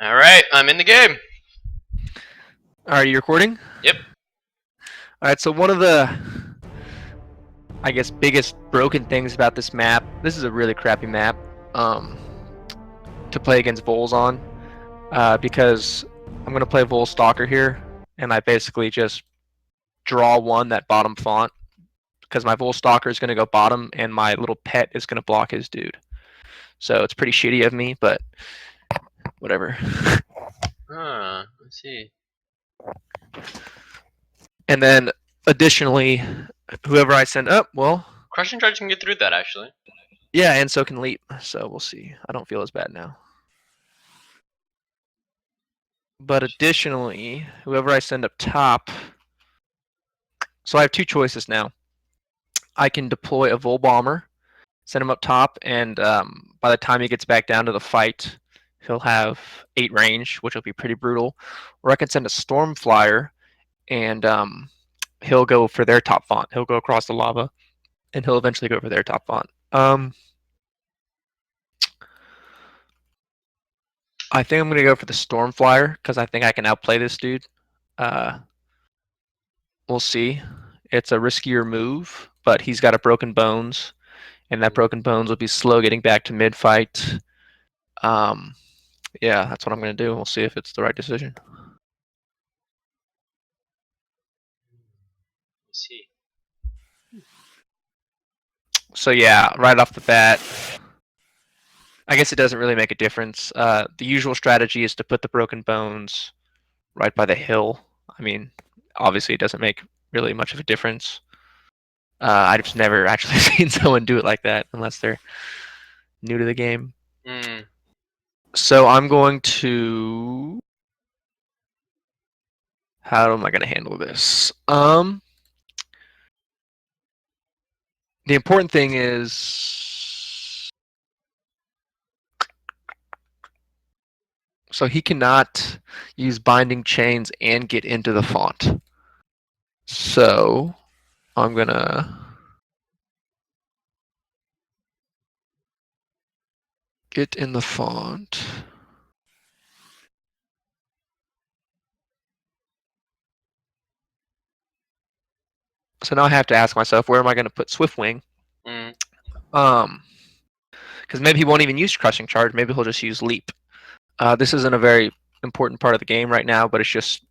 All right, I'm in the game. Are you recording? Yep. All right. So one of the, I guess, biggest broken things about this map. This is a really crappy map, to play against Vols on, because I'm gonna play Vol Stalker here, and I basically just draw one that bottom font because my Vol Stalker is gonna go bottom, and my little pet is gonna block his dude. So it's pretty shitty of me, but whatever. Let's see. And then additionally, whoever I send up, well, Crushing Charge can get through that, actually. yeah, and so can Leap. So we'll see. I don't feel as bad now. But additionally, whoever I send up top, so I have two choices now. I can deploy a Vol Bomber, send him up top, and by the time he gets back down to the fight, he'll have 8 range, which will be pretty brutal. Or I can send a Storm Flyer, and he'll go for their top font. He'll go across the lava, and he'll eventually go for their top font. I think I'm going to go for the Storm Flyer, because I think I can outplay this dude. We'll see. It's a riskier move, but he's got a broken bones, and that broken bones will be slow getting back to mid fight. Yeah, that's what I'm going to do. We'll see if it's the right decision. Let's see. So yeah, right off the bat, I guess it doesn't really make a difference. The usual strategy is to put the broken bones right by the hill. I mean, obviously it doesn't make really much of a difference. I've just never actually seen someone do it like that unless they're new to the game. So I'm going to. How am I going to handle this? The important thing is, so he cannot use binding chains and get into the font. So I'm gonna get in the font. So now I have to ask myself, where am I going to put Swiftwing? Because maybe he won't even use Crushing Charge. Maybe he'll just use Leap. This isn't a very important part of the game right now, but it's just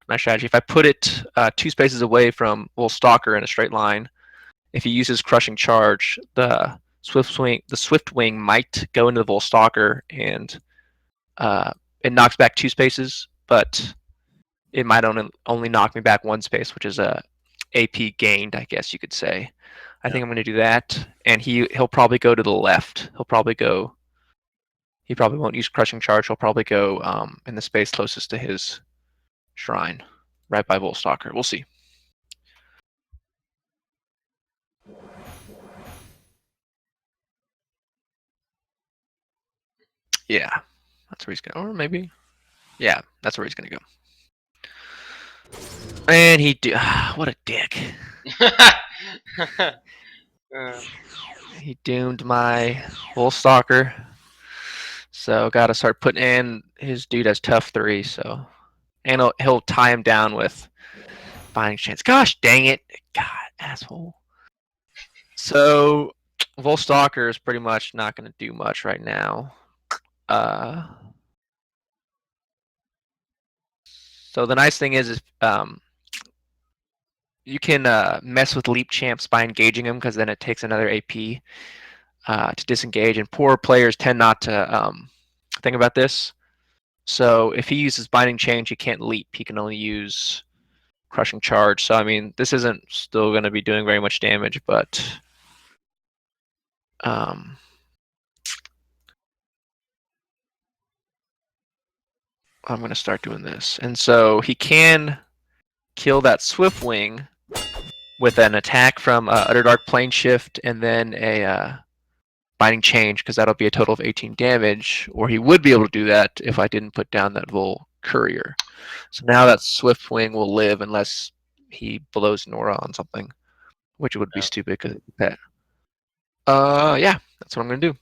my strategy. If I put it 2 spaces away from Vol Stalker in a straight line, if he uses Crushing Charge, the Swiftwing might go into the Vol Stalker, and it knocks back 2 spaces, but it might only knock me back 1 space, which is a AP gained, I guess you could say. I think I'm going to do that, and he'll probably go to the left. He probably won't use Crushing Charge. He'll probably go in the space closest to his shrine, right by Vol Stalker. We'll see. Yeah, that's where he's going. Or maybe, yeah, that's where he's going to go. And what a dick. He doomed my Vol Stalker. So got to start putting in. His dude has tough 3, so, and he'll tie him down with binding chance. Gosh dang it, God, asshole. So Vol Stalker is pretty much not going to do much right now. So the nice thing is you can mess with Leap Champs by engaging him, because then it takes another AP to disengage, and poor players tend not to think about this. So if he uses Binding Change, he can't leap. He can only use Crushing Charge. So I mean, this isn't still going to be doing very much damage, but I'm going to start doing this. And so he can kill that Swiftwing with an attack from Underdark Plane Shift, and then a Binding Change, because that'll be a total of 18 damage. Or he would be able to do that if I didn't put down that Vol Courier. So now that Swiftwing will live unless he blows Nora on something, which would be stupid because it's a pet. Yeah, that's what I'm gonna do.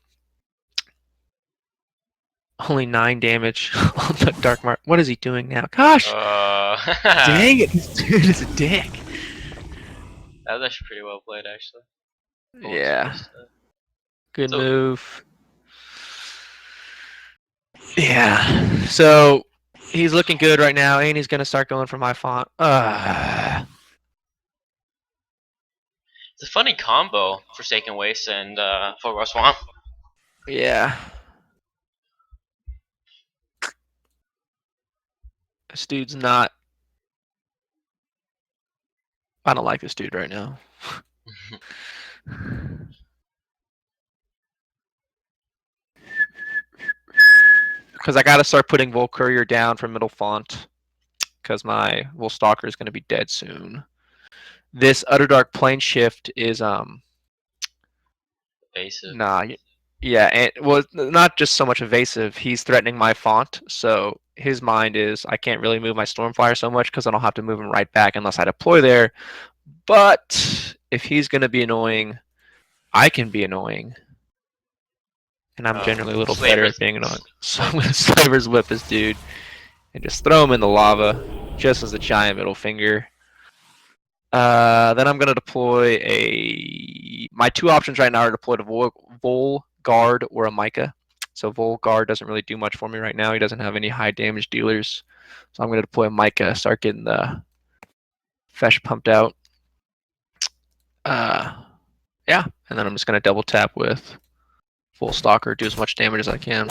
Only 9 damage on the Dark Mark. What is he doing now? Gosh! Dang it, this dude is a dick. That was actually pretty well played, actually. Yeah. Good So, move. Yeah. So he's looking good right now, and he's gonna start going for my font. it's a funny combo, Forsaken Waste and Foreground Swamp. Yeah. This dude's not. I don't like this dude right now. Because I gotta start putting Vol Courier down for middle font. Because my Vol Stalker is gonna be dead soon. This Utterdark Plane Shift is Evasive. Nah, yeah, and well, not just so much evasive. He's threatening my font, so his mind is I can't really move my Stormflyer so much because I don't have to move him right back unless I deploy there. But if he's gonna be annoying, I can be annoying, and I'm generally a little better at being annoying. So I'm gonna Slaver's Whip this dude and just throw him in the lava, just as a giant middle finger. Then I'm gonna deploy a. My two options right now are deploy a Vol Guard or a Micah. So Vol Guard doesn't really do much for me right now. He doesn't have any high damage dealers. So I'm gonna deploy a Micah, start getting the Fesh pumped out. Yeah, and then I'm just gonna double tap with Full Stalker, do as much damage as I can.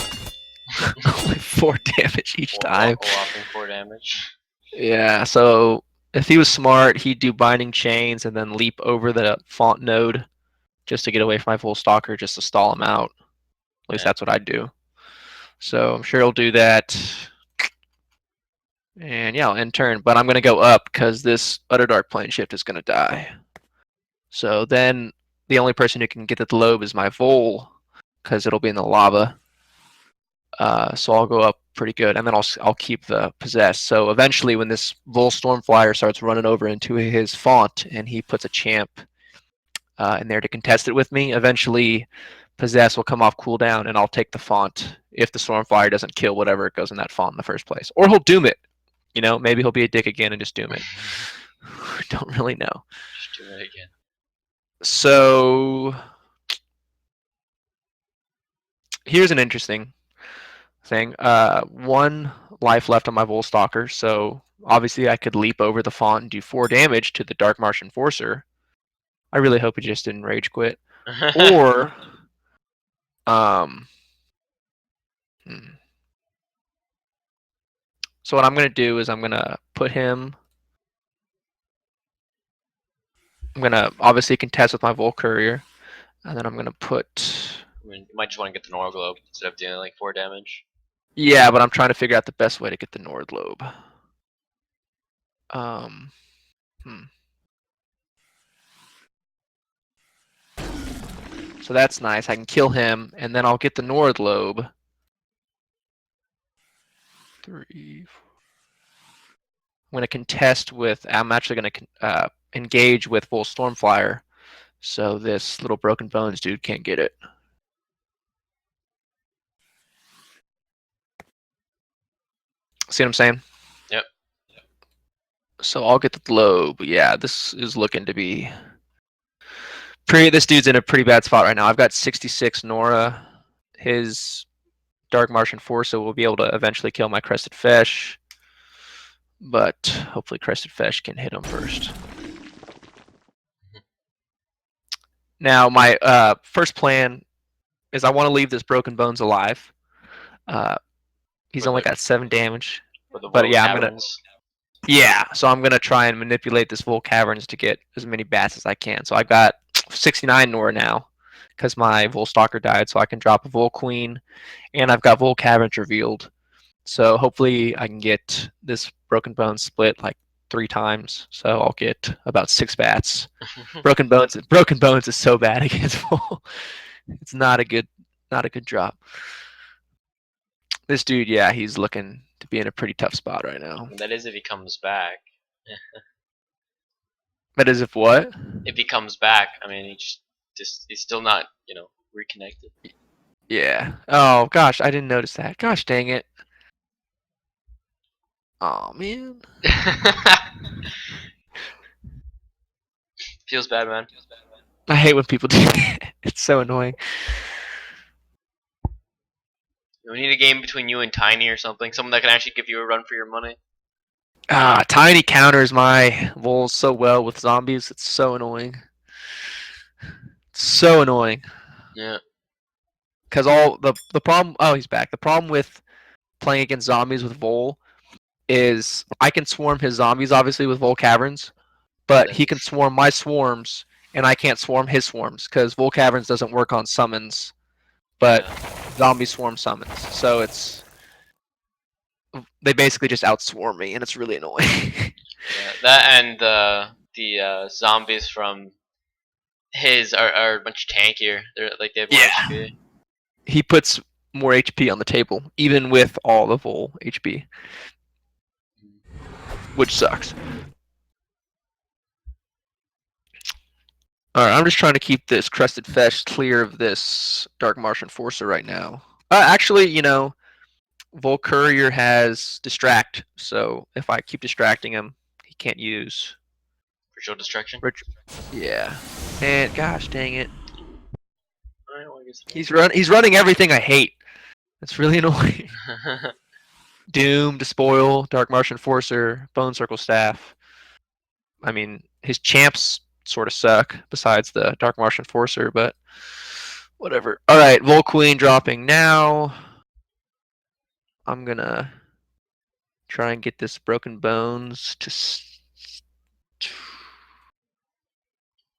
Only 4 damage each time. A whopping 4 damage. Yeah, so if he was smart, he'd do Binding Chains and then leap over the font node just to get away from my Full Stalker, just to stall him out. At least that's what I'd do. So I'm sure he'll do that. And yeah, I'll end turn. But I'm going to go up because this Utterdark Plane Shift is going to die. So then the only person who can get the lobe is my Vol because it'll be in the lava. So I'll go up pretty good, and then I'll keep the possess. So eventually, when this Vol Stormflyer starts running over into his font, and he puts a champ in there to contest it with me, eventually possess will come off cooldown, and I'll take the font if the Stormflyer doesn't kill whatever it goes in that font in the first place, or he'll doom it. You know, maybe he'll be a dick again and just doom it. Don't really know. Just do it again. So here's an interesting thing. 1 life left on my Vol Stalker, so obviously I could leap over the font and do 4 damage to the Dark Marsh Enforcer. I really hope he just didn't rage quit. Or, so what I'm going to do is I'm going to put him. I'm going to obviously contest with my Vol Courier, and then I'm going to put. I mean, you might just want to get the Nora Globe instead of dealing like 4 damage. Yeah, but I'm trying to figure out the best way to get the Nordlobe. So that's nice. I can kill him, and then I'll get the Nordlobe. 3. I'm going to contest with. I'm actually going to engage with Full Stormflyer, so this little Broken Bones dude can't get it. See what I'm saying? Yep. So I'll get the globe. Yeah, this is looking to be pretty. This dude's in a pretty bad spot right now. I've got 66 Nora. His Dark Martian Forza will be able to eventually kill my Crested Fesh, but hopefully Crested Fesh can hit him first. Now my first plan is I want to leave this Broken Bones alive. He's only got 7 damage, but yeah, I'm gonna. Yeah, so I'm gonna try and manipulate this Vol Caverns to get as many bats as I can. So I've got 69 Nora now because my Vol Stalker died, so I can drop a Vol Queen, and I've got Vol Caverns revealed. So hopefully I can get this Broken Bones split like 3 times. So I'll get about 6 bats. Broken Bones is so bad against Vol. It's not a good drop. This dude, yeah, he's looking to be in a pretty tough spot right now. That is if he comes back. That is if what? If he comes back, I mean, he's still not, reconnected. Yeah. Oh gosh, I didn't notice that. Gosh dang it. Oh man. Feels bad, man. I hate when people do that. It's so annoying. We need a game between you and Tiny or something. Someone that can actually give you a run for your money. Tiny counters my Vols so well with zombies. It's so annoying. So annoying. Yeah. Because all the problem. Oh, he's back. The problem with playing against zombies with Vol is I can swarm his zombies obviously with Vol caverns, but he can swarm my swarms and I can't swarm his swarms because Vol caverns doesn't work on summons, but Yeah. zombie swarm summons. So it's they basically just outswarm me and it's really annoying. Yeah. That and the zombies from his are much tankier. They're like they have more Yeah. HP. He puts more HP on the table, even with all the Vol HP, which sucks. Alright, I'm just trying to keep this Crested Fetch clear of this Dark Martian Forcer right now. Actually, Vol Courier has Distract, so if I keep distracting him, he can't use. Visual destruction. Yeah. And gosh dang it. I don't want to get He's running everything I hate. That's really annoying. Doom, Despoil, Dark Martian Forcer, Bone Circle Staff. I mean, his champs sort of suck besides the Dark Martian Forcer, but whatever. Alright, Vol Queen dropping now. I'm gonna try and get this Broken Bones to.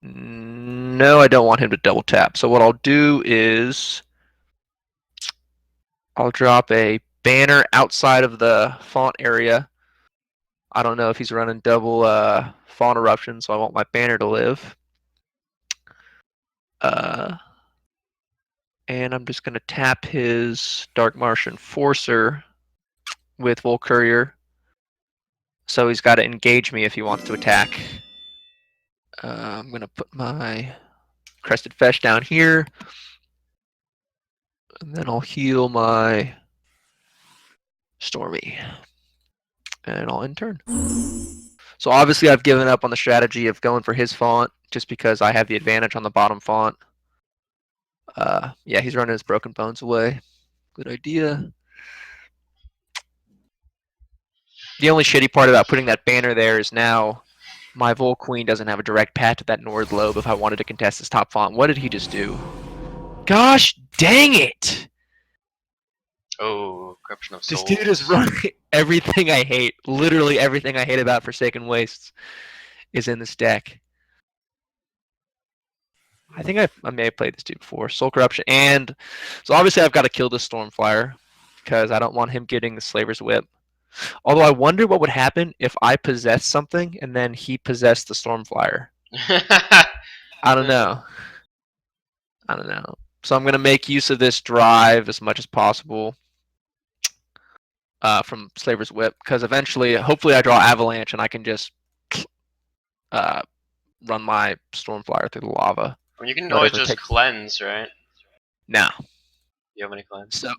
No, I don't want him to double tap. So what I'll do is I'll drop a banner outside of the font area. I don't know if he's running double font eruption, so I want my banner to live. Uh, and I'm just going to tap his Dark Martian Forcer with Vol Courier. So he's got to engage me if he wants to attack. I'm going to put my Crested Fetch down here. And then I'll heal my Stormy. And I'll end turn. So obviously I've given up on the strategy of going for his font just because I have the advantage on the bottom font. Yeah, he's running his Broken Bones away. Good idea. The only shitty part about putting that banner there is now my Vol Queen doesn't have a direct path to that Nord Lobe if I wanted to contest his top font. What did he just do? Gosh dang it! Oh, corruption of This souls. dude is running everything I hate. Literally everything I hate about Forsaken Wastes is in this deck. I think I may have played this dude before. Soul Corruption, and so obviously I've got to kill this Stormflyer because I don't want him getting the Slaver's Whip. Although I wonder what would happen if I possessed something and then he possessed the Stormflyer. I don't know. I don't know. So I'm gonna make use of this drive as much as possible from Slaver's Whip because eventually, hopefully, I draw Avalanche and I can just uh, run my Stormflyer through the lava. Well, you can always Whatever just takes. cleanse, right? No. You have any cleanse? So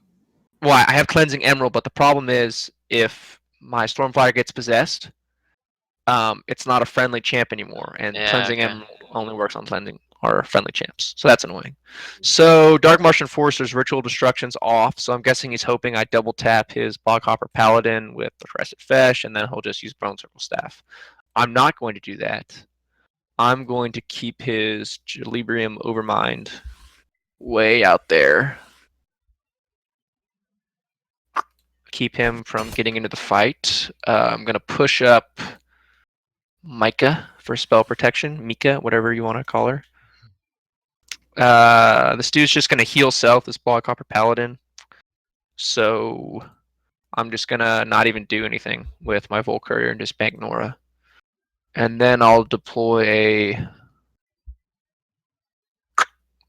well, I have Cleansing Emerald, but the problem is if my Stormflyer gets possessed, it's not a friendly champ anymore, and Yeah, Cleansing okay. Emerald only works on cleansing or friendly champs, so that's annoying. So Dark Martian Forcer's Ritual Destruction's off, so I'm guessing he's hoping I double tap his Boghopper Paladin with the Crested Fesh, and then he'll just use Bone Circle Staff. I'm not going to do that. I'm going to keep his Gelibrium Overmind way out there. Keep him from getting into the fight. I'm going to push up Micah for spell protection. Mika, whatever you want to call her. This dude's just going to heal self, this Bog Copper Paladin. So I'm just going to not even do anything with my Vol Courier and just bank Nora. And then I'll deploy a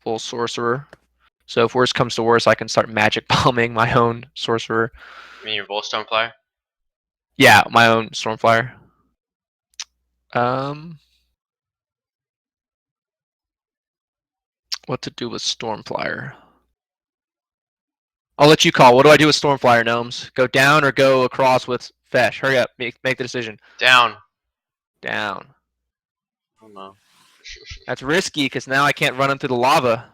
full Sorcerer. So if worse comes to worse, I can start magic bombing my own Sorcerer. I mean, your Volt Stormflyer? Yeah, my own Stormflyer. What to do with Stormflyer? I'll let you call. What do I do with Stormflyer, Gnomes? Go down or go across with Fesh? Hurry up. Make the decision. Down. Down. I don't know. That's risky because now I can't run him through the lava.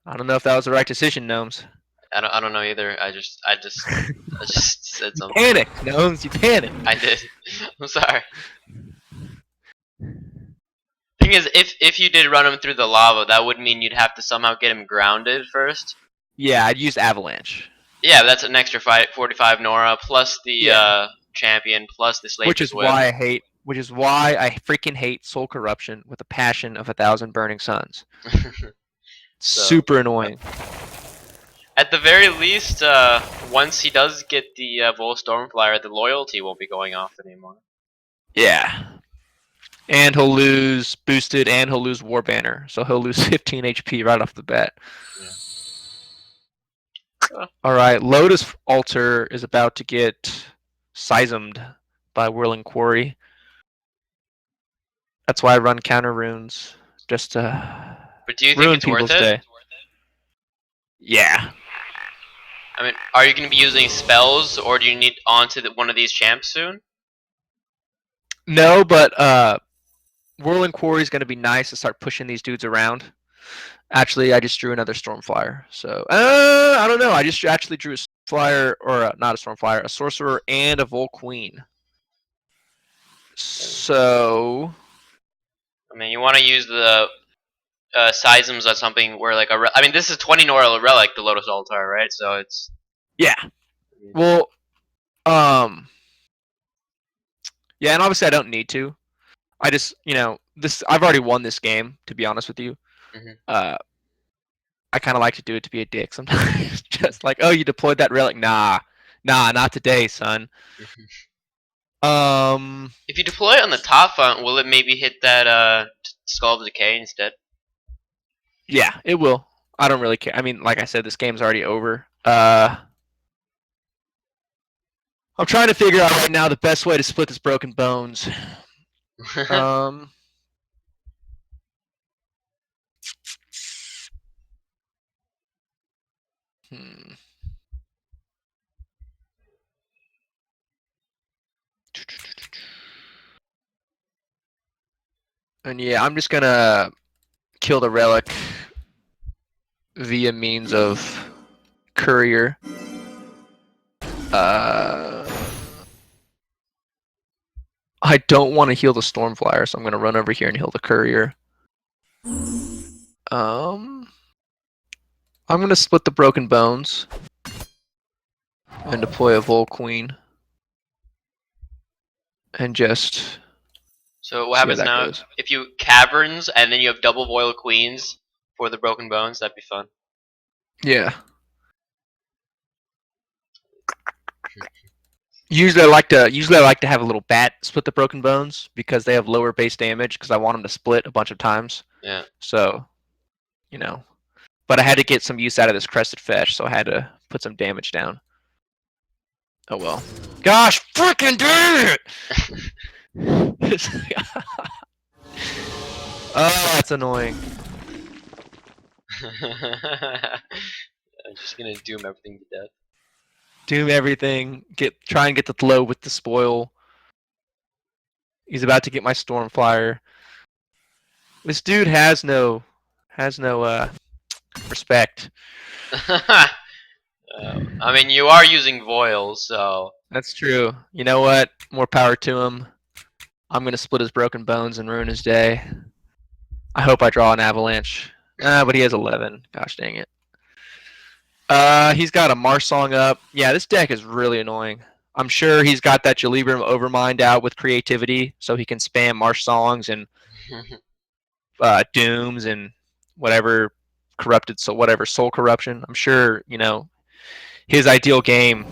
I don't know if that was the right decision, Gnomes. I don't know either. I just said You something. panicked, Gnomes. You panicked. I did. I'm sorry. Thing is, if you did run him through the lava, that would mean you'd have to somehow get him grounded first. Yeah, I'd use Avalanche. Yeah, that's an extra 45 Nora plus the Yeah. champion plus the Which Slaver's is Whip. why I freaking hate Soul Corruption with a passion of 1,000 burning suns. Super annoying. At the very least, once he does get the Voil Stormflyer, the loyalty won't be going off anymore. Yeah. And he'll lose boosted and he'll lose War Banner. So he'll lose 15 HP right off the bat. Yeah. Alright, Lotus Altar is about to get seismed by Whirling Quarry. That's why I run counter runes. Just to But do you think ruin it's worth people's it? day. Yeah. I mean, are you going to be using spells, or do you need onto one of these champs soon? No, but Whirling Quarry is going to be nice to start pushing these dudes around. Actually, I just drew another Stormflyer. So, I don't know. I just actually drew a Flyer, or not a Stormflyer, a Sorcerer and a Vol Queen. So, I mean, you want to use the seisms on something where, like, I mean, this is 20 Nora Relic, the Lotus Altar, right? So it's... yeah. Well, yeah, and obviously I don't need to. I just, I've already won this game, to be honest with you. Mm-hmm. I kind of like to do it to be a dick sometimes. Just like, oh, you deployed that relic? Nah, not today, son. If you deploy it on the top front, will it maybe hit that Skull of Decay instead? Yeah, it will. I don't really care. I mean, like I said, this game's already over. I'm trying to figure out right now the best way to split this Broken Bones. And yeah, I'm just gonna kill the relic via means of courier. I don't want to heal the Stormflyer, so I'm gonna run over here and heal the courier. I'm gonna split the Broken Bones and deploy a Vol Queen. And just so what happens now goes. if you caverns and then you have double Voil Queens for the Broken Bones? That'd be fun. Yeah. Usually I like to have a little bat split the Broken Bones because they have lower base damage because I want them to split a bunch of times. Yeah. So, but I had to get some use out of this Crested Fesh, so I had to put some damage down. Oh well. Gosh, freaking damn it! Oh, that's annoying. I'm just gonna doom everything to death. Doom everything. Try and get the flow with the spoil. He's about to get my Stormflyer. This dude has no respect. I mean, you are using Voil, so... That's true. You know what? More power to him. I'm going to split his Broken Bones and ruin his day. I hope I draw an Avalanche. But he has 11. Gosh dang it. He's got a Marsh Song up. Yeah, this deck is really annoying. I'm sure he's got that Jalibrim Overmind out with creativity, so he can spam Marsh Songs and Dooms and whatever whatever Soul Corruption. I'm sure, his ideal game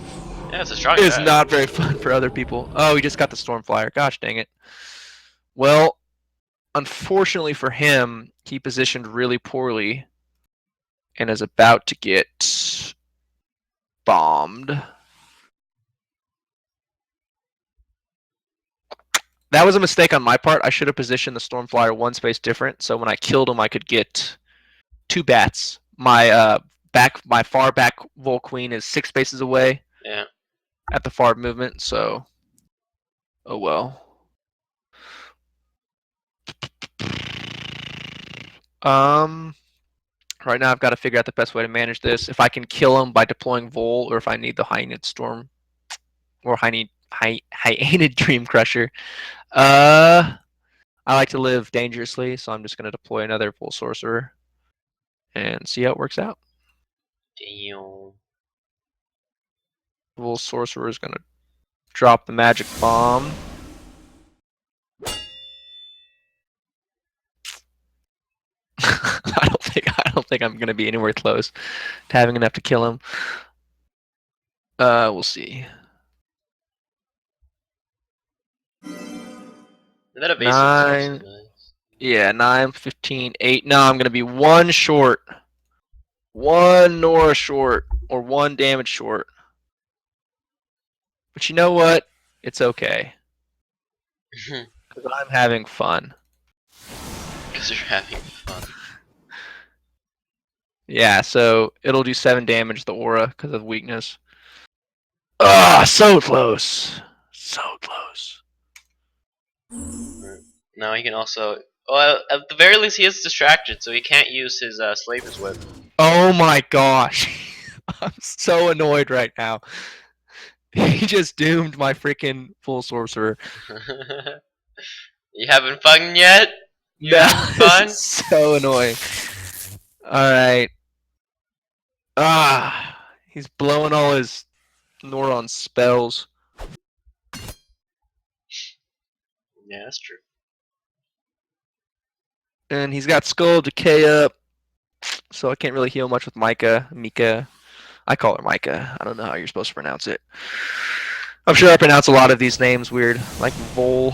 it's a strong is guy. not very fun for other people. Oh, he just got the Stormflyer. Gosh dang it. Well, unfortunately for him, he positioned really poorly and is about to get bombed. That was a mistake on my part. I should have positioned the Stormflyer one space different, so when I killed him, I could get 2 bats. My my far back Vol Queen is 6 spaces away. Yeah. At the far movement, so oh well. Right now I've got to figure out the best way to manage this. If I can kill him by deploying Vol, or if I need the Hyanid Storm or Hyanid Dream Crusher. I like to live dangerously, so I'm just gonna deploy another Vol Sorcerer and see how it works out. Damn. Vol Sorcerer is gonna drop the Magic Bomb. I don't think I'm gonna be anywhere close to having enough to kill him. We'll see. That evasive is also 9. nice. Yeah, 9, 15, 8. No, I'm gonna be 1 short. 1 Nora short, or 1 damage short. But you know what? It's okay. Because I'm having fun. Because you're having fun. Yeah, so it'll do 7 damage, the aura, because of weakness. Ah, so close. So close. Now he can also. Well, at the very least, he is distracted, so he can't use his Slaver's Whip. Oh my gosh. I'm so annoyed right now. He just doomed my freaking full sorcerer. You having fun yet? You No, having this fun? is so annoying. Alright. Ah, he's blowing all his Noron spells. Yeah, that's true. And he's got Skull Decay up, so I can't really heal much with Mika. I call her Micah. I don't know how you're supposed to pronounce it. I'm sure I pronounce a lot of these names weird, like Vol.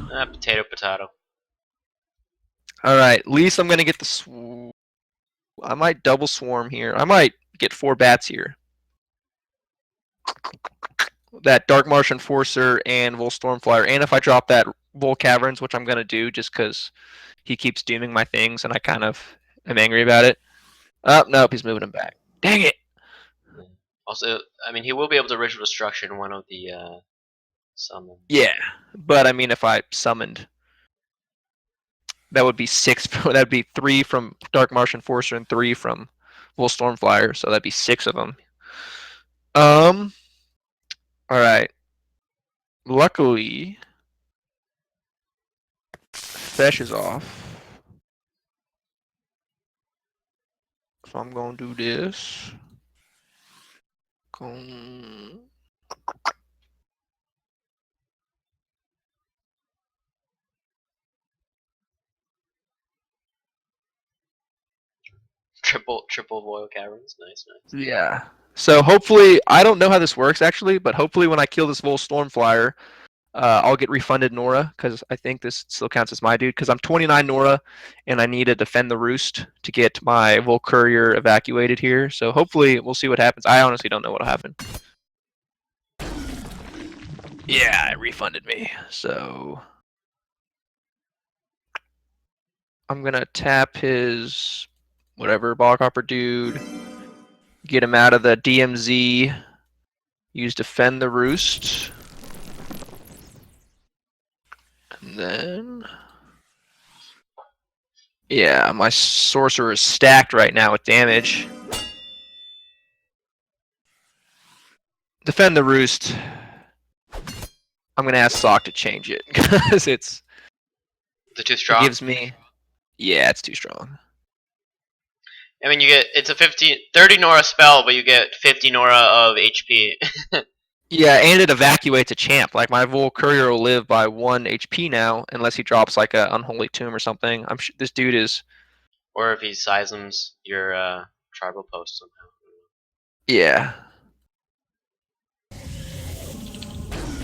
Potato, potato. Alright, at least I'm gonna get the I might double swarm here. I might get 4 bats here. That Dark Marsh Enforcer and Vol Stormflyer. And if I drop that Vol Caverns, which I'm gonna do just because he keeps dooming my things and I kind of am angry about it. Oh, nope, he's moving him back. Dang it! Also, I mean, he will be able to Ritual Destruction one of the summons. Yeah, but I mean, if I summoned, that would be 6. That'd be 3 from Dark Marsh Enforcer and 3 from Vol Stormflyer, so that'd be 6 of them. Alright. Luckily, Fesh is off. So I'm gonna do this. Triple Voil Caverns. Nice, nice. Yeah. So hopefully, I don't know how this works actually, but hopefully when I kill this Vol Stormflyer, I'll get refunded Nora, because I think this still counts as my dude, because I'm 29 Nora, and I need to defend the roost to get my Vol Courier evacuated here. So hopefully we'll see what happens. I honestly don't know what'll happen. Yeah, it refunded me. So I'm gonna tap his whatever Bog Hopper dude, get him out of the DMZ, use Defend the Roost. And then, yeah, my sorcerer is stacked right now with damage. Defend the Roost. I'm gonna ask Sock to change it because Is it too strong? it gives me. Yeah, it's too strong. I mean, it's a 30 Nora spell, but you get 50 Nora of HP. Yeah, and it evacuates a champ. Like my Vol Courier will live by 1 HP now, unless he drops like a Unholy Tomb or something. I'm sure this dude is. Or if he seisms your tribal post somehow. Yeah.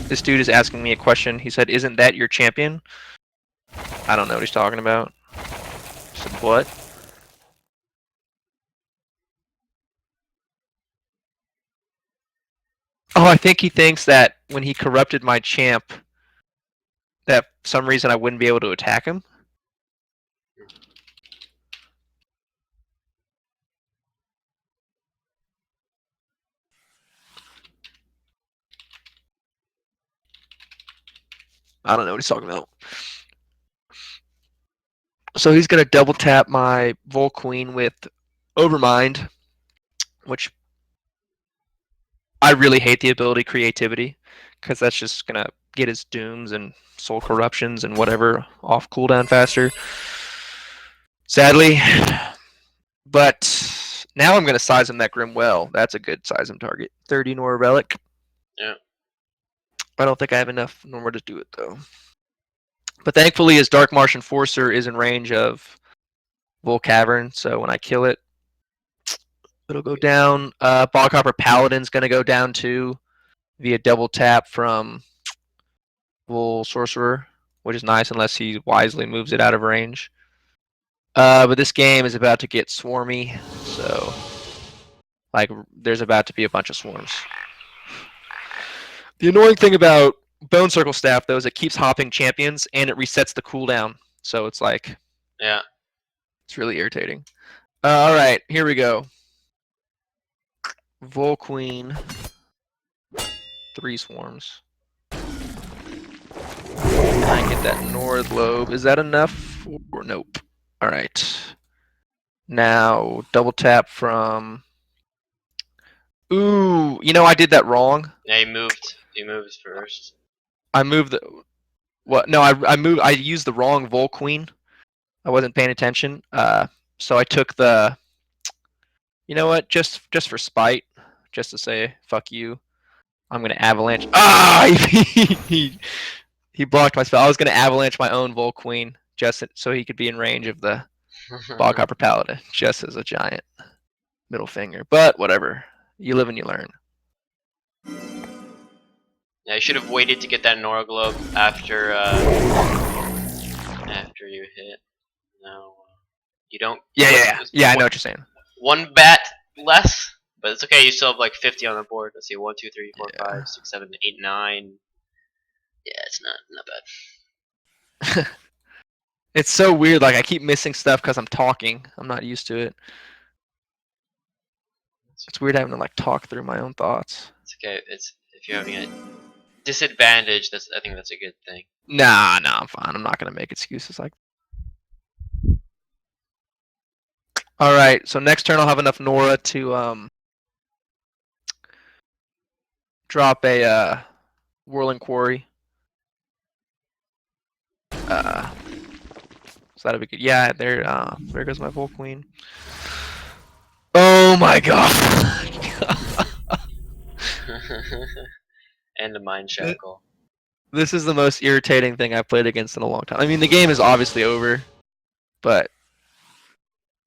This dude is asking me a question. He said, "Isn't that your champion?" I don't know what he's talking about. I said, "What?" Oh, I think he thinks that when he corrupted my champ, that for some reason I wouldn't be able to attack him. I don't know what he's talking about. So he's gonna double tap my Vol Queen with Overmind, which I really hate the ability Creativity, because that's just gonna get his Dooms and Soul Corruptions and whatever off cooldown faster. Sadly. But now I'm gonna size him that Grim Well. That's a good size him target. 30 Nora Relic. Yeah. I don't think I have enough Nora to do it though. But thankfully his Dark Marsh Enforcer is in range of Vol Cavern, so when I kill it, it'll go down. Bogcopper Paladin's gonna go down too via double tap from Vol Sorcerer, which is nice unless he wisely moves it out of range. But this game is about to get swarmy, so like there's about to be a bunch of swarms. The annoying thing about Bone Circle Staff though is it keeps hopping champions and it resets the cooldown. So it's like, Yeah. it's really irritating. All right, here we go. Vol Queen, 3 swarms. I get that North Lobe. Is that enough? Or nope. All right. Now double tap from. Ooh, you know I did that wrong. Yeah, he moved. He moves first. I moved the. What? No, I moved. I used the wrong Vol Queen. I wasn't paying attention. So I took the. You know what? Just for spite, just to say fuck you, I'm gonna avalanche. Ah! He blocked my spell. I was gonna avalanche my own Vol Queen just so he could be in range of the Bogcopper Paladin, just as a giant middle finger. But whatever. You live and you learn. Yeah, you should have waited to get that Nora Globe after you hit. No, you don't. Yeah. I know what you're saying. One bat less, but it's okay. You still have like 50 on the board. Let's see, 1, 2, 3, 4, Yeah. 5, 6, 7, 8, 9. Yeah, it's not bad. It's so weird. Like I keep missing stuff because I'm talking. I'm not used to it. It's weird having to like talk through my own thoughts. It's okay. It's if you're having a disadvantage. I think that's a good thing. Nah, I'm fine. I'm not gonna make excuses like. All right. So next turn I'll have enough Nora to drop a Whirling Quarry. So that'll be good. Yeah, there goes my Vol Queen. Oh my god. And the Mind Shackle. This is the most irritating thing I've played against in a long time. I mean, the game is obviously over, but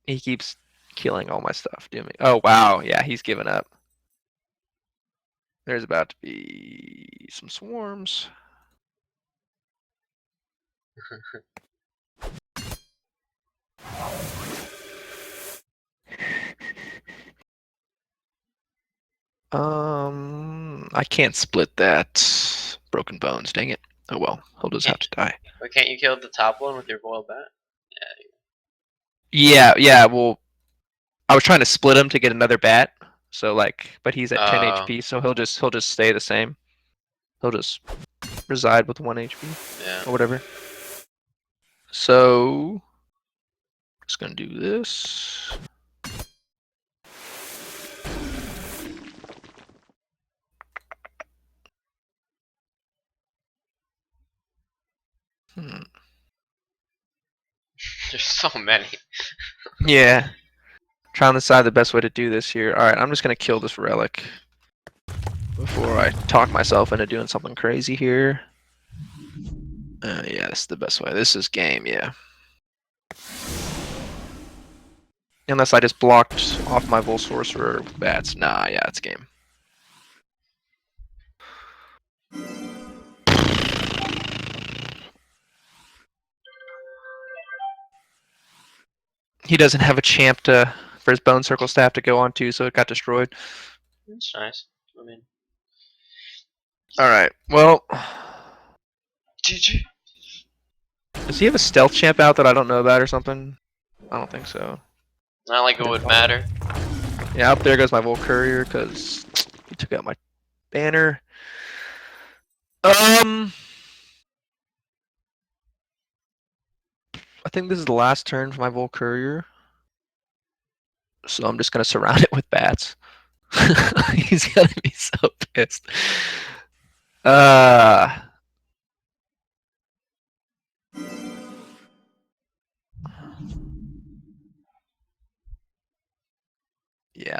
he keeps killing all my stuff. Oh wow, yeah, he's given up. There's about to be some swarms. I can't split that. Broken bones, dang it. Oh well, he'll just have to die. Why can't you kill the top one with your Voil bat? Yeah, well, I was trying to split him to get another bat. So like, but he's at 10 HP, so he'll just stay the same. He'll just reside with 1 HP. Yeah. Or whatever. So just gonna do this. There's so many. Yeah. Trying to decide the best way to do this here. Alright, I'm just gonna kill this relic before I talk myself into doing something crazy here. Yeah, this is the best way. This is game, yeah. Unless I just blocked off my Vol Sorcerer with bats. Nah, yeah, it's game. He doesn't have a champ for his Bone Circle Staff to go on to, so it got destroyed. That's nice. I mean, alright, well. GG. Does he have a stealth champ out that I don't know about or something? I don't think so. Not like it would matter. Yeah, up there goes my Vol Courier because he took out my banner. think this is the last turn for my Vol Courier. So I'm just gonna surround it with bats. He's gonna be so pissed. Yeah,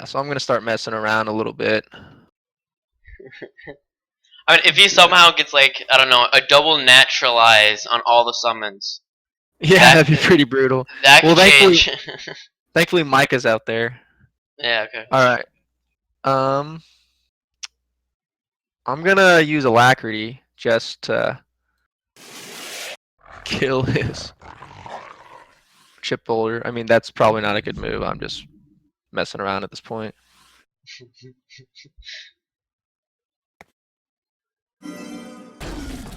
so I'm gonna start messing around a little bit. I mean, if he somehow gets like, I don't know, a double naturalize on all the summons, Yeah, that that'd be pretty brutal. that Well, could change. thankfully Micah's out there. Yeah. Okay. All right. Um, I'm gonna use Alacrity just to kill his chip boulder. I mean, that's probably not a good move. I'm just messing around at this point.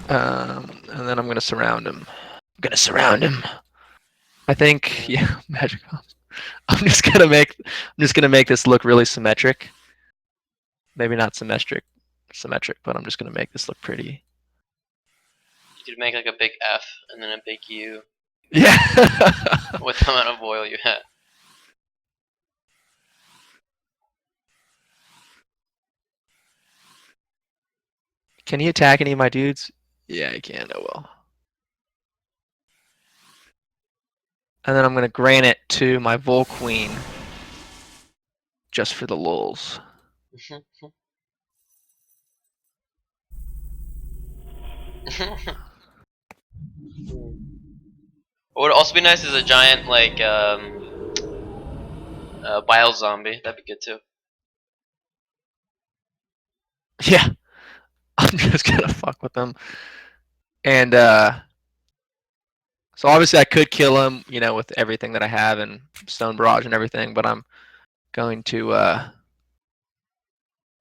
And then I'm gonna surround him. I think, yeah, magic. I'm just gonna make this look really symmetric. Maybe not symmetric, but I'm just gonna make this look pretty. You could make like a big F and then a big U Yeah. with the amount of Voil you had. Can he attack any of my dudes? Yeah, he can. Oh well. And then I'm gonna grant it to my Vol Queen, just for the lulz. What would also be nice is a giant like bile zombie. That'd be good too. Yeah, I'm just gonna fuck with them. And so obviously I could kill him, you know, with everything that I have and Stone Barrage and everything, but I'm going to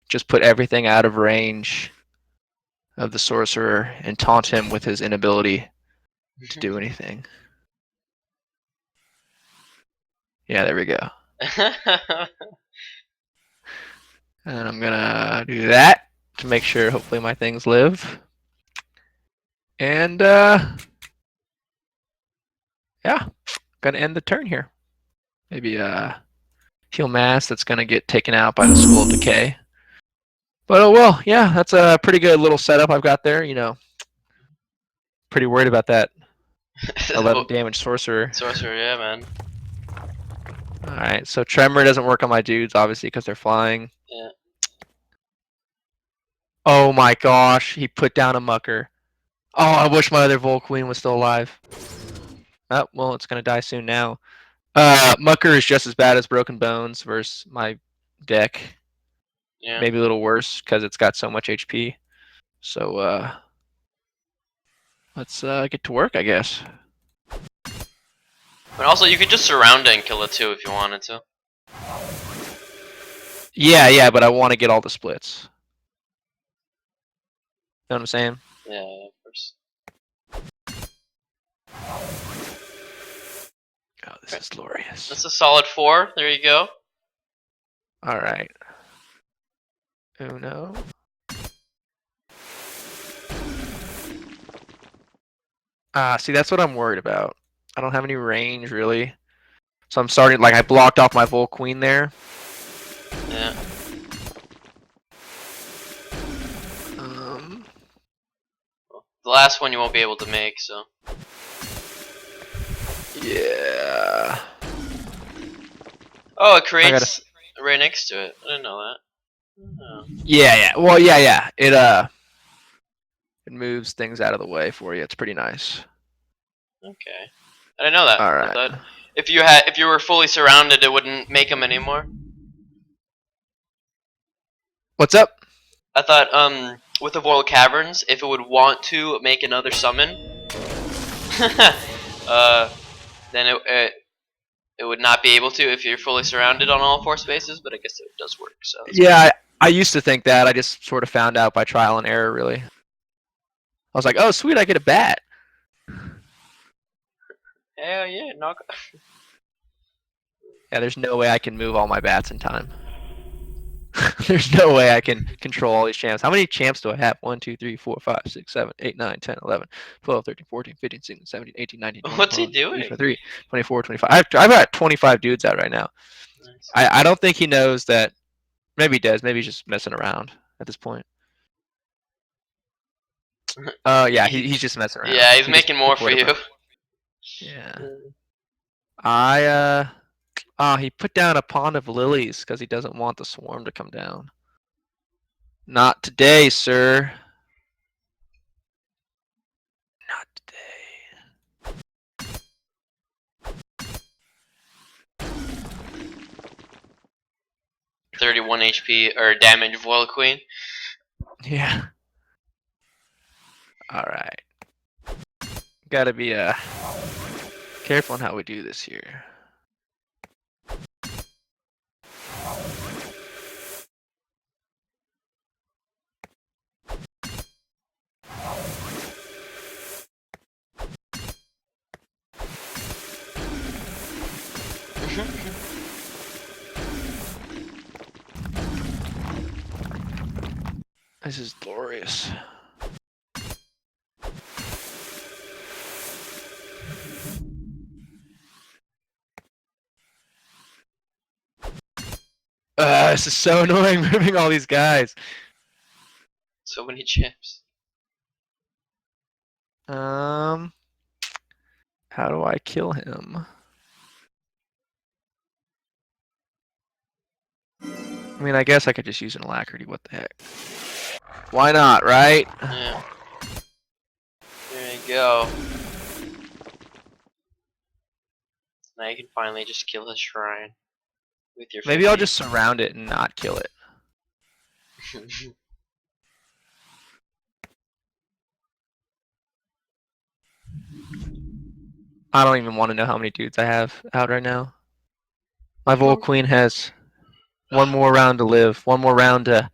just put everything out of range of the sorcerer and taunt him with his inability to do anything. Yeah, there we go. And I'm gonna do that to make sure hopefully my things live. And yeah, gonna end the turn here. Maybe heal mass that's gonna get taken out by the School of Decay. But oh well, yeah, that's a pretty good little setup I've got there. You know, pretty worried about that 11 damage sorcerer. Sorcerer, yeah, man. All right, so Tremor doesn't work on my dudes obviously because they're flying. Yeah. Oh my gosh, he put down a mucker. Oh, I wish my other Vol Queen was still alive. Oh, well, it's gonna die soon now. Mucker is just as bad as Broken Bones versus my deck. Yeah. Maybe a little worse because it's got so much HP. So let's get to work, I guess. But also, you could just surround it and kill it too if you wanted to. Yeah, but I want to get all the splits. Know what I'm saying? Yeah, of course. Oh, this is glorious. That's a solid 4. There you go. All right. Uno. See, that's what I'm worried about. I don't have any range, really. So I'm starting, like, I blocked off my Vol Queen there. Yeah. The last one you won't be able to make, so. Yeah. Oh, it creates right next to it. I didn't know that. Oh. Yeah. Well, yeah. It moves things out of the way for you. It's pretty nice. Okay. I didn't know that. All right. I thought if you were fully surrounded, it wouldn't make them anymore. What's up? I thought with the Voil Caverns, if it would want to make another summon, then it would not be able to if you're fully surrounded on all 4 spaces. But I guess it does work. So. Yeah, I used to think that. I just sort of found out by trial and error, really. I was like, oh, sweet, I get a bat. Hell yeah, knock. Yeah, there's no way I can move all my bats in time. There's no way I can control all these champs. How many champs do I have? 1, 2, 3, 4, 5, 6, 7, 8, 9, 10, 11, 12, 13, 14, 15, 16, 17, 18, 19, 20, What's he 21, doing? 22, 23, 24, 25. I've got 25 dudes out right now. Nice. I don't think he knows that. Maybe he does. Maybe he's just messing around at this point. Yeah, he's just messing around. Yeah, he's He just making more for you. Yeah. I he put down a pond of lilies because he doesn't want the swarm to come down. Not today, sir. Not today. 31 HP or damage Voil Queen. Yeah. All right. Gotta be careful on how we do this here. This is glorious. This is so annoying moving all these guys. So many chips. How do I kill him? I mean, I guess I could just use an alacrity. What the heck? Why not, right? Yeah. There you go. Now you can finally just kill his shrine with your. Maybe I'll just surround it and not kill it. I don't even want to know how many dudes I have out right now. My Voil Queen has one more round to live. One more round to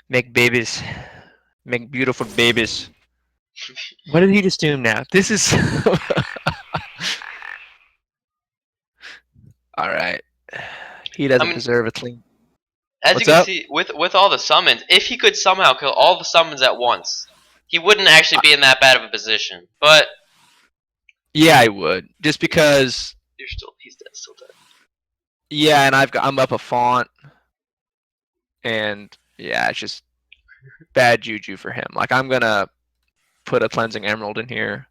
make babies. Make beautiful babies. What did he just do now? This is... Alright. He doesn't deserve a clean... As What's you can up? see, with all the summons, if he could somehow kill all the summons at once, he wouldn't actually be in that bad of a position. But yeah, I would. Just because... he's dead, still dead. Yeah, and I'm up a font. And yeah, it's just bad juju for him. Like, I'm gonna put a cleansing emerald in here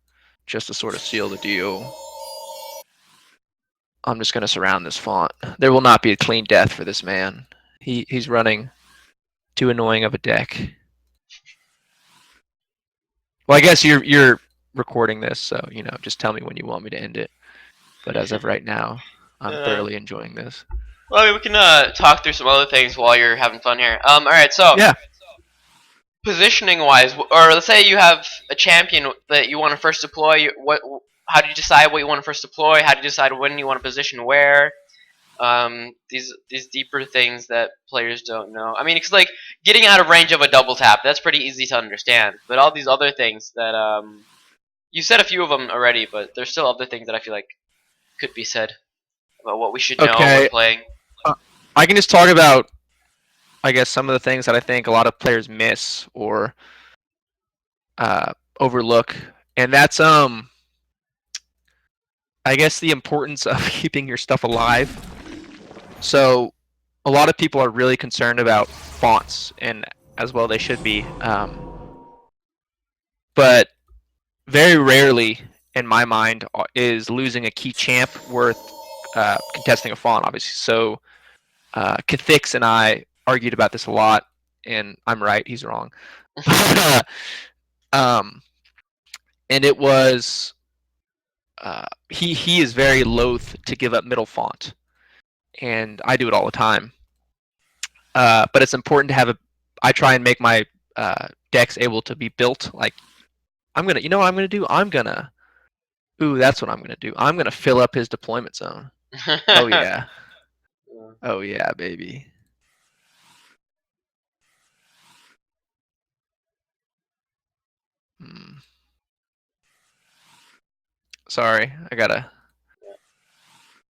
just to sort of seal the deal. I'm just gonna surround this font. There will not be a clean death for this man. He's running too annoying of a deck. Well, I guess you're recording this, so you know, just tell me when you want me to end it. But as of right now, I'm thoroughly enjoying this. Well, I mean, we can talk through some other things while you're having fun here. All right, so Yeah. Positioning wise, or let's say you have a champion that you want to first deploy. How do you decide what you want to first deploy? How do you decide when you want to position where? These deeper things that players don't know. I mean, it's like getting out of range of a double tap. That's pretty easy to understand. But all these other things that you said a few of them already, but there's still other things that I feel like could be said about what we should know when playing. I can just talk about, I guess, some of the things that I think a lot of players miss or overlook, and that's I guess the importance of keeping your stuff alive. So a lot of people are really concerned about fonts, and as well they should be. But very rarely, in my mind, is losing a key champ worth contesting a font, obviously. So Cathix and I argued about this a lot, and I'm right, he's wrong. And it was he is very loath to give up middle font, and I do it all the time. But it's important to have a. I try and make my decks able to be built. Like you know what I'm gonna do? Ooh, that's what I'm gonna do. I'm gonna fill up his deployment zone. Oh yeah. Oh yeah, baby. Sorry, I gotta.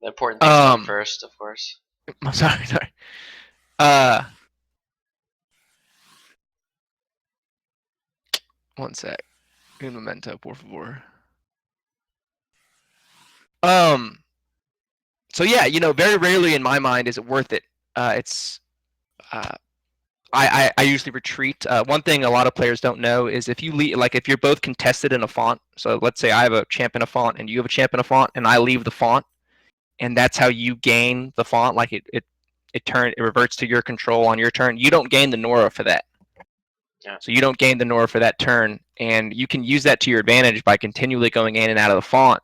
The important things come first, of course. I'm sorry. One sec. Un momento, por favor. So yeah, very rarely in my mind is it worth it. It's I usually retreat. One thing a lot of players don't know is if you leave, like if you're both contested in a font. So let's say I have a champ in a font and you have a champ in a font, and I leave the font, and that's how you gain the font. Like it reverts to your control on your turn. You don't gain the Nora for that. Yeah. So you don't gain the Nora for that turn, and you can use that to your advantage by continually going in and out of the font.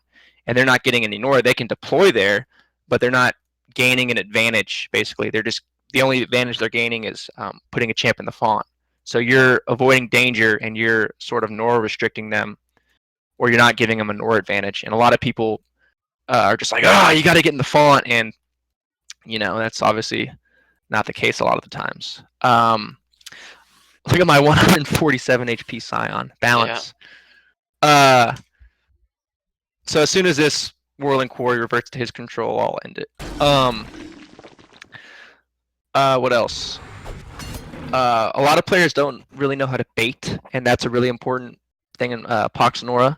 And they're not getting any Nora. They can deploy there, but they're not gaining an advantage. Basically, they're just the only advantage they're gaining is putting a champ in the font. So you're avoiding danger, and you're sort of Nora restricting them, or you're not giving them a Nora advantage. And a lot of people are just like, you got to get in the font, and that's obviously not the case a lot of the times. Look at my 147 HP Scion balance. Yeah. So as soon as this Whirling Quarry reverts to his control, I'll end it. What else? A lot of players don't really know how to bait, and that's a really important thing in Pox Nora.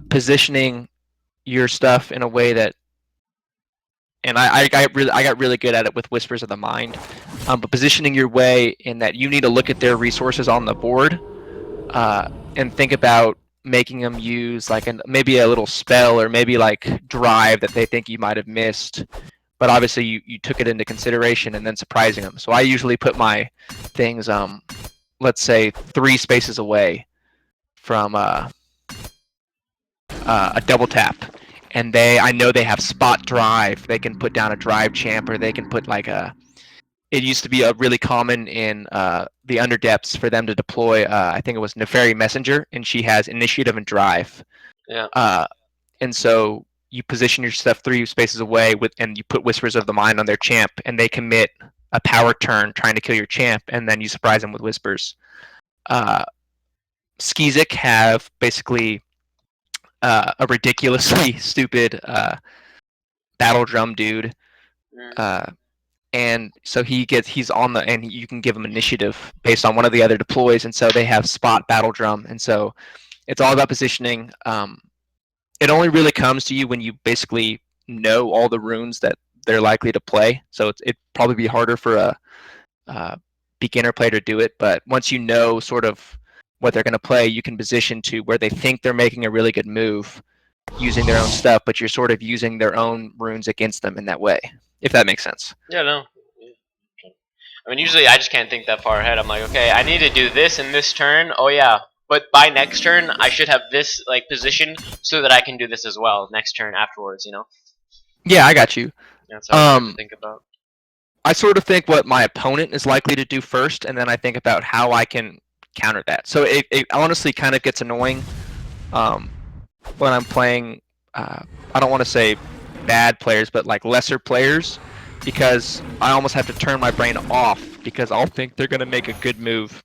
Positioning your stuff in a way that, and I got really good at it with Whispers of the Mind. But positioning your way in that you need to look at their resources on the board, and think about making them use like maybe a little spell or maybe like drive that they think you might have missed, but obviously you took it into consideration, and then surprising them. So I usually put my things let's say 3 spaces away from a double tap, and I know they have spot drive. They can put down a drive champ, or they can put like it used to be a really common in the underdepths for them to deploy. I think it was Neferi Messenger, and she has initiative and drive. Yeah. And so you position your stuff 3 spaces away and you put Whispers of the Mind on their champ, and they commit a power turn trying to kill your champ, and then you surprise them with Whispers. Skizik have basically a ridiculously stupid battle drum dude. And so he's on and you can give him initiative based on one of the other deploys, and so they have spot battle drum, and so it's all about positioning. It only really comes to you when you basically know all the runes that they're likely to play, so it'd probably be harder for a beginner player to do it, but once you know sort of what they're going to play, you can position to where they think they're making a really good move using their own stuff, but you're sort of using their own runes against them in that way, if that makes sense. Yeah, no. I mean, usually I just can't think that far ahead. I'm like, okay, I need to do this in this turn. Oh yeah, but by next turn I should have this like position so that I can do this as well next turn afterwards. Yeah, I got you. That's what I have to think about. I sort of think what my opponent is likely to do first, and then I think about how I can counter that. So it honestly kind of gets annoying when I'm playing. I don't want to say bad players, but like lesser players, because I almost have to turn my brain off because I'll think they're going to make a good move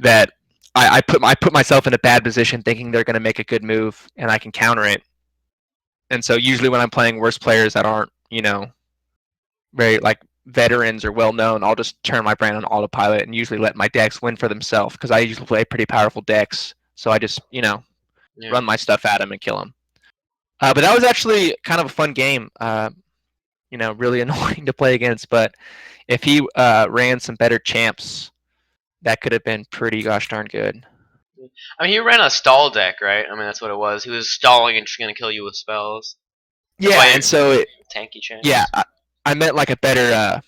that I put myself in a bad position thinking they're going to make a good move, and I can counter it. And so usually when I'm playing worse players that aren't very like veterans or well known, I'll just turn my brain on autopilot and usually let my decks win for themselves, because I usually play pretty powerful decks. So I just run my stuff at them and kill them. But that was actually kind of a fun game. Really annoying to play against, but if he ran some better champs, that could have been pretty gosh darn good. I mean, he ran a stall deck, right? I mean, that's what it was. He was stalling and just gonna kill you with spells. Yeah, and so tanky champs. Yeah, I meant like a better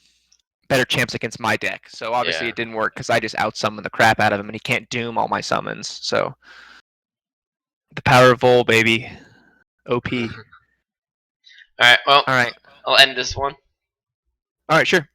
champs against my deck. So obviously it didn't work because I just outsummoned the crap out of him, and he can't doom all my summons. So the power of Voil, baby, OP. All right. Well. All right. I'll end this one. All right. Sure.